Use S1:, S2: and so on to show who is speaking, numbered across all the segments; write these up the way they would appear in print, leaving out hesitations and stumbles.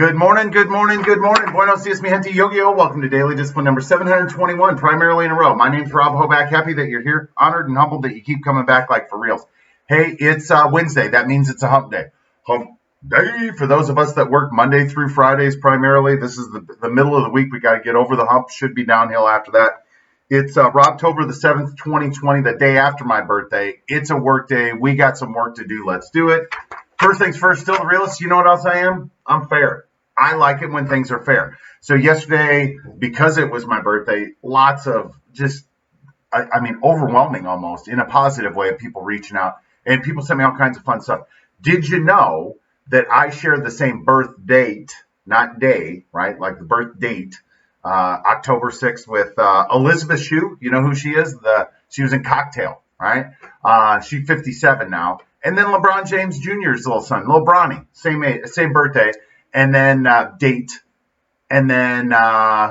S1: Good morning, good morning, good morning. Buenos dias, mi gente. Yo-yo. Welcome to Daily Discipline number 721, primarily in a row. My name's Rob Hoback. Happy that you're here. Honored and humbled that you keep coming back like for reals. Hey, it's Wednesday. That means it's a hump day. Hump day for those of us that work Monday through Fridays primarily. This is the middle of the week. We got to get over the hump. Should be downhill after that. It's October the 7th, 2020, the day after my birthday. It's a work day. We got some work to do. Let's do it. First things first, still the realist. You know what else I am? I'm fair. I like it when things are fair. So yesterday, because it was my birthday, lots of just, overwhelming almost in a positive way of people reaching out. And people sent me all kinds of fun stuff. Did you know that I share the same birth date, not day, right? Like the birth date, October 6th with Elizabeth Shue. You know who she is? She was in Cocktail, right? She's 57 now. And then LeBron James Jr.'s little son, Lil Bronny, same birthday. And then date. And then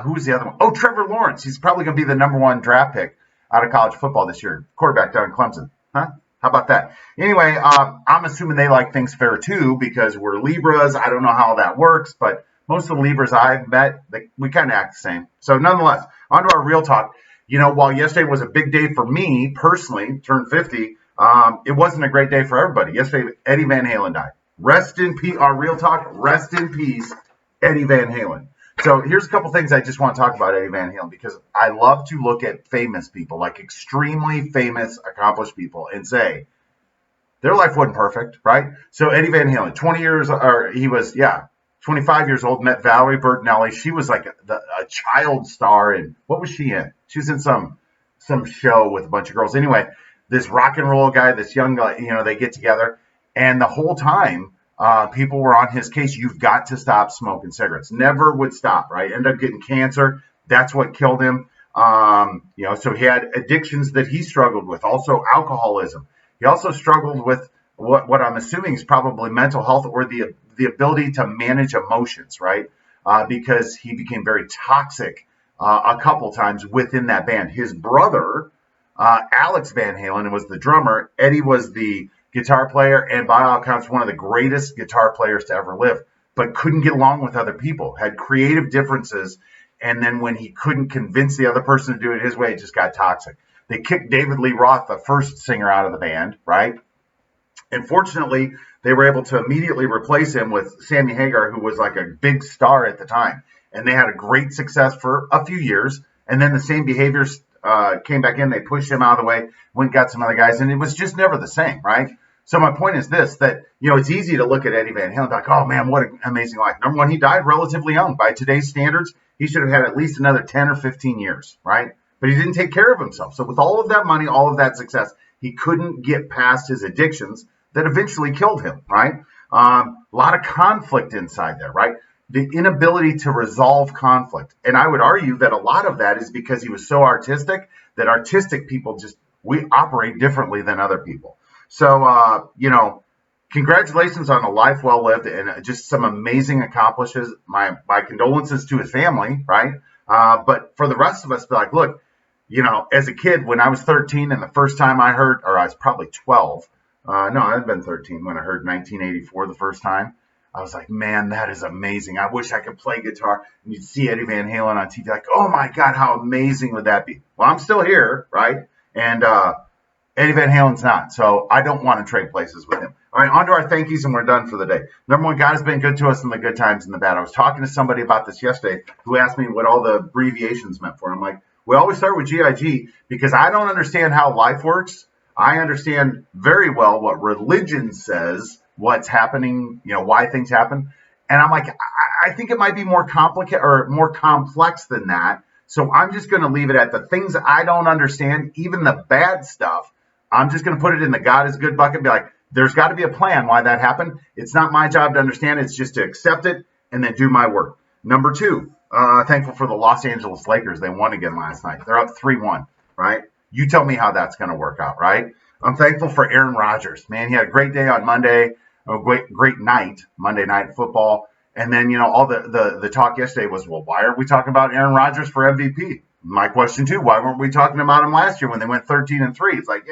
S1: who was the other one? Oh, Trevor Lawrence. He's probably going to be the number one draft pick out of college football this year. Quarterback down in Clemson. Huh? How about that? Anyway, I'm assuming they like things fair too because we're Libras. I don't know how that works, but most of the Libras I've met, we kind of act the same. So nonetheless, on to our real talk. You know, while yesterday was a big day for me personally, turned 50, it wasn't a great day for everybody. Yesterday, Eddie Van Halen died. Rest in peace, our real talk, rest in peace, Eddie Van Halen. So here's a couple things I just want to talk about Eddie Van Halen because I love to look at famous people, like extremely famous, accomplished people, and say, their life wasn't perfect, right? So Eddie Van Halen, 25 years old, met Valerie Bertinelli. She was like a child star, and what was she in? She was in some show with a bunch of girls. Anyway, this rock and roll guy, this young guy, they get together. And the whole time, people were on his case. You've got to stop smoking cigarettes. Never would stop, right? Ended up getting cancer. That's what killed him. So he had addictions that he struggled with. Also, alcoholism. He also struggled with what I'm assuming is probably mental health or the ability to manage emotions, right? Because he became very toxic a couple times within that band. His brother, Alex Van Halen, was the drummer. Eddie was the guitar player, and by all accounts, one of the greatest guitar players to ever live, but couldn't get along with other people, had creative differences, and then when he couldn't convince the other person to do it his way, it just got toxic. They kicked David Lee Roth, the first singer, out of the band, right? And fortunately, they were able to immediately replace him with Sammy Hagar, who was like a big star at the time, and they had a great success for a few years, and then the same behaviors came back in. They pushed him out of the way, went and got some other guys, and it was just never the same, right? So my point is this, that, it's easy to look at Eddie Van Halen like, oh, man, what an amazing life. Number one, he died relatively young. By today's standards, he should have had at least another 10 or 15 years, right? But he didn't take care of himself. So with all of that money, all of that success, he couldn't get past his addictions that eventually killed him, right? A lot of conflict inside there, right? The inability to resolve conflict. And I would argue that a lot of that is because he was so artistic that artistic people we operate differently than other people. So, congratulations on a life well lived and just some amazing accomplishments. My condolences to his family, right? But for the rest of us, be like, look, as a kid, when I was 13 and the first time I heard, or I was probably 12, I'd been 13 when I heard 1984 the first time. I was like, man, that is amazing. I wish I could play guitar. And you'd see Eddie Van Halen on TV, like, oh my God, how amazing would that be? Well, I'm still here, right? And Eddie Van Halen's not. So I don't want to trade places with him. All right, on to our thank yous, and we're done for the day. Number one, God has been good to us in the good times and the bad. I was talking to somebody about this yesterday who asked me what all the abbreviations meant for. I'm like, we always start with GIG because I don't understand how life works. I understand very well what religion says, what's happening, why things happen. And I'm like, I think it might be more complicated or more complex than that. So I'm just going to leave it at the things I don't understand, even the bad stuff. I'm just going to put it in the God is good bucket and be like, there's got to be a plan why that happened. It's not my job to understand. It's just to accept it and then do my work. Number two, thankful for the Los Angeles Lakers. They won again last night. They're up 3-1, right? You tell me how that's going to work out, right? I'm thankful for Aaron Rodgers. Man, he had a great day on Monday. A great night, Monday Night Football. And then, all the talk yesterday was, well, why are we talking about Aaron Rodgers for MVP? My question, too, why weren't we talking about him last year when they went 13-3? It's like,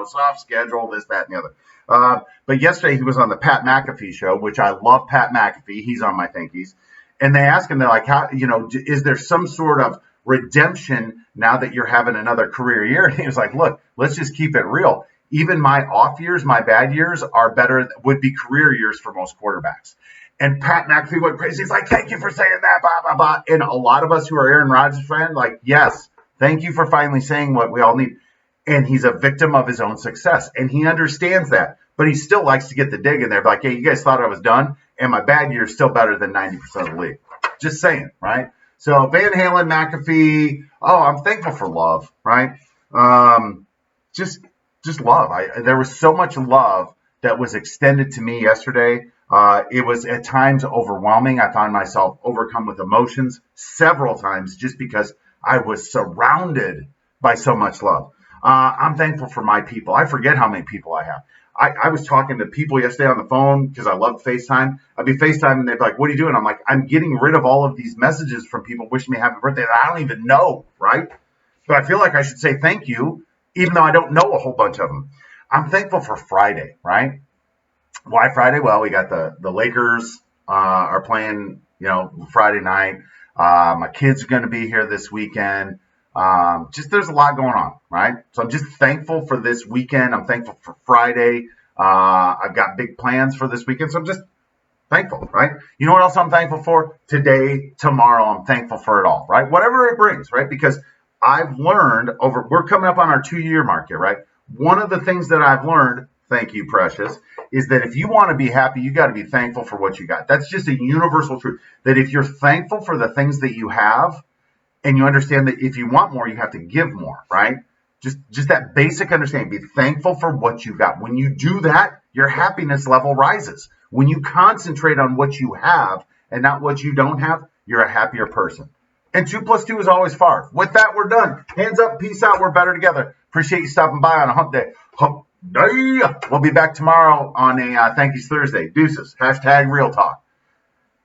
S1: soft schedule, this, that, and the other. But yesterday he was on the Pat McAfee show, which I love Pat McAfee. He's on my thinkies. And they asked him, they're like, how, is there some sort of redemption now that you're having another career year? And he was like, look, let's just keep it real. Even my off years, my bad years would be career years for most quarterbacks. And Pat McAfee went crazy. He's like, thank you for saying that, blah, blah, blah. And a lot of us who are Aaron Rodgers fans, like, yes, thank you for finally saying what we all need. And he's a victim of his own success. And he understands that. But he still likes to get the dig in there. Like, hey, you guys thought I was done? And my bad year is still better than 90% of the league. Just saying, right? So Van Halen, McAfee, I'm thankful for love, right? Just love. There was so much love that was extended to me yesterday. It was at times overwhelming. I found myself overcome with emotions several times just because I was surrounded by so much love. I'm thankful for my people. I forget how many people I have. I was talking to people yesterday on the phone because I love FaceTime. I'd be FaceTime and they'd be like, what are you doing? I'm like, I'm getting rid of all of these messages from people wishing me happy birthday that I don't even know, right? But I feel like I should say thank you, even though I don't know a whole bunch of them. I'm thankful for Friday, right? Why Friday? Well, we got the Lakers are playing, Friday night. My kids are going to be here this weekend. There's a lot going on, right? So I'm just thankful for this weekend. I'm thankful for Friday. I've got big plans for this weekend. So I'm just thankful, right? You know what else I'm thankful for? Today, tomorrow, I'm thankful for it all, right? Whatever it brings, right? Because I've learned we're coming up on our 2-year mark here, right? One of the things that I've learned, thank you, Precious, is that if you want to be happy, you got to be thankful for what you got. That's just a universal truth. That if you're thankful for the things that you have, and you understand that if you want more, you have to give more, right? Just that basic understanding. Be thankful for what you got. When you do that, your happiness level rises. When you concentrate on what you have and not what you don't have, you're a happier person. And 2 plus 2 is always 5. With that, we're done. Hands up, peace out. We're better together. Appreciate you stopping by on a hump day. Hump day. We'll be back tomorrow on a Thank Yous Thursday. Deuces. #Real Talk.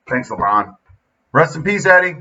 S1: Thanks, LeBron. Rest in peace, Eddie.